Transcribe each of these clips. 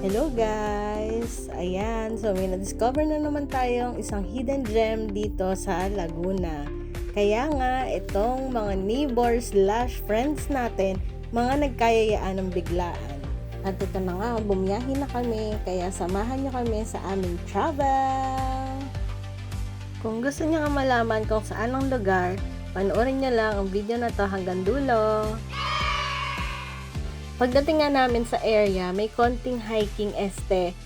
Hello guys! Ayan, so may na-discover na naman tayong isang hidden gem dito sa Laguna. Kaya nga, itong mga neighbors / friends natin, mga nagkayayaan ng biglaan. At ito na nga, bumiyahin na kami, kaya samahan nyo kami sa aming travel! Kung gusto nyo nga malaman kung saan ang lugar, panoorin nyo lang ang video na to hanggang dulo. Pagdating nga namin sa area, may konting hiking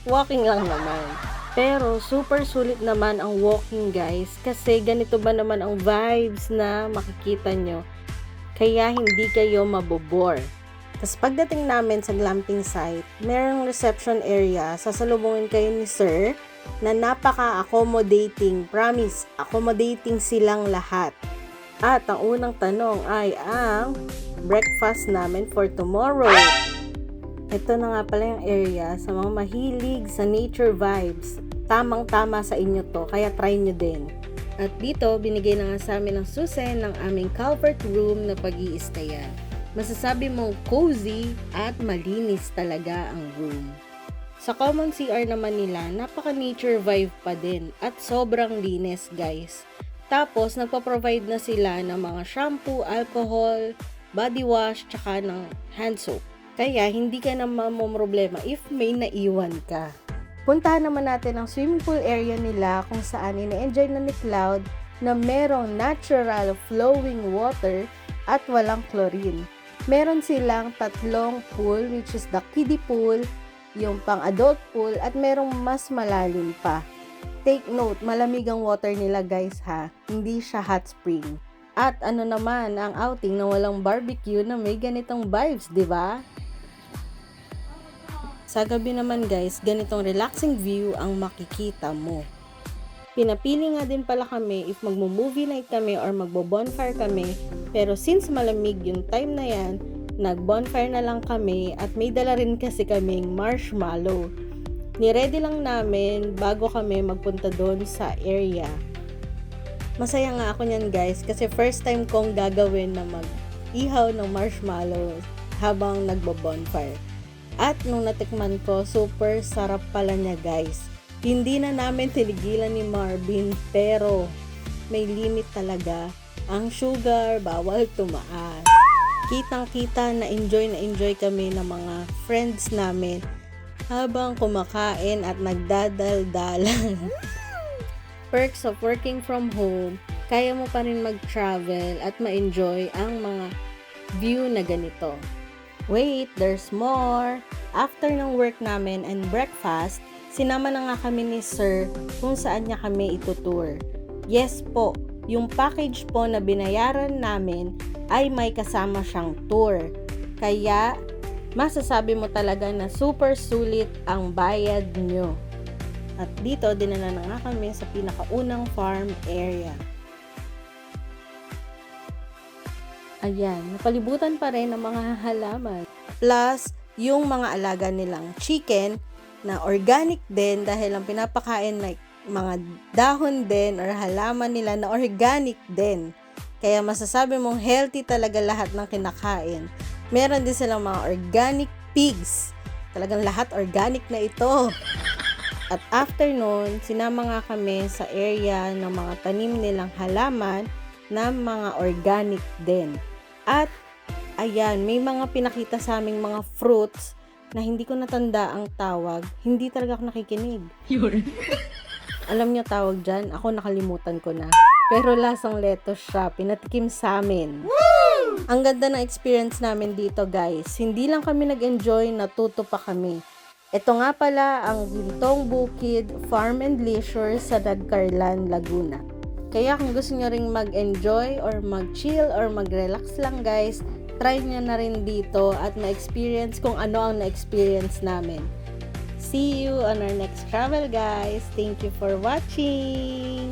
walking lang naman. Pero super sulit naman ang walking guys, kasi ganito ba naman ang vibes na makikita nyo. Kaya hindi kayo mabobore. Tapos pagdating namin sa glamping site, merong reception area, sasalubungin kayo ni sir na napaka-accommodating, promise, accommodating silang lahat. At ang unang tanong ay ang breakfast namin for tomorrow. Ito na nga pala yung area sa mga mahilig sa nature vibes. Tamang-tama sa inyo to, kaya try nyo din. At dito, binigay na nga sa amin ng susi ng aming comfort room na pag-iistayan. Masasabi mong cozy at malinis talaga ang room. Sa common CR naman nila, napaka-nature vibe pa din at sobrang linis guys. Tapos, nagpa-provide na sila ng mga shampoo, alcohol, body wash, tsaka ng hand soap. Kaya, hindi ka na mamomroblema if may naiwan ka. Puntahan naman natin ang swimming pool area nila kung saan ine-enjoy na ni Cloud na merong natural flowing water at walang chlorine. Meron silang 3 pool which is the kiddie pool, yung pang-adult pool, at merong mas malalim pa. Take note, malamig ang water nila guys ha, hindi siya hot spring. At ano naman ang outing na walang barbecue na may ganitong vibes, di ba? Sa gabi naman guys, ganitong relaxing view ang makikita mo. Pinapili nga din pala kami if magmo-movie night kami or magbo-bonfire kami, pero since malamig yung time na yan, nag-bonfire na lang kami at may dala rin kasi kaming marshmallow. Ni-ready lang namin bago kami magpunta doon sa area. Masaya nga ako niyan guys kasi first time kong gagawin na mag-ihaw ng marshmallow habang nagbo-bonfire. At nung natikman ko, super sarap pala niya guys. Hindi na namin tinigilan ni Marvin pero may limit talaga. Ang sugar, bawal tumaas. Kitang-kita na enjoy kami ng mga friends namin habang kumakain at nagdadaldalan. Perks of working from home, kaya mo pa rin mag-travel at ma-enjoy ang mga view na ganito. Wait, there's more! After ng work namin and breakfast, sinama na nga kami ni Sir kung saan niya kami itutour. Yes po, yung package po na binayaran namin ay may kasama siyang tour. Kaya, masasabi mo talaga na super sulit ang bayad nyo. At dito, dinala na nga kami sa pinakaunang farm area. Ayan, napalibutan pa rin ng mga halaman. Plus, yung mga alaga nilang chicken na organic din dahil ang pinapakain like mga dahon din or halaman nila na organic din. Kaya masasabi mong healthy talaga lahat ng kinakain. Meron din silang mga organic pigs. Talagang lahat organic na ito. At after nun, sinama nga kami sa area ng mga tanim nilang halaman na mga organic din. At ayan, may mga pinakita sa aming mga fruits na hindi ko natanda ang tawag. Hindi talaga ako nakikinig. Alam niyo tawag dyan? Ako nakalimutan ko na. Pero lasang lettuce siya. Pinatikim sa amin. Ang ganda ng experience namin dito guys. Hindi lang kami nag-enjoy, natuto pa kami. Ito nga pala ang Gintong Bukid Farm and Leisure sa Nagcarlan, Laguna. Kaya kung gusto nyo ring mag-enjoy or mag-chill or mag-relax lang guys, try nyo na rin dito at ma-experience kung ano ang na-experience namin. See you on our next travel guys. Thank you for watching!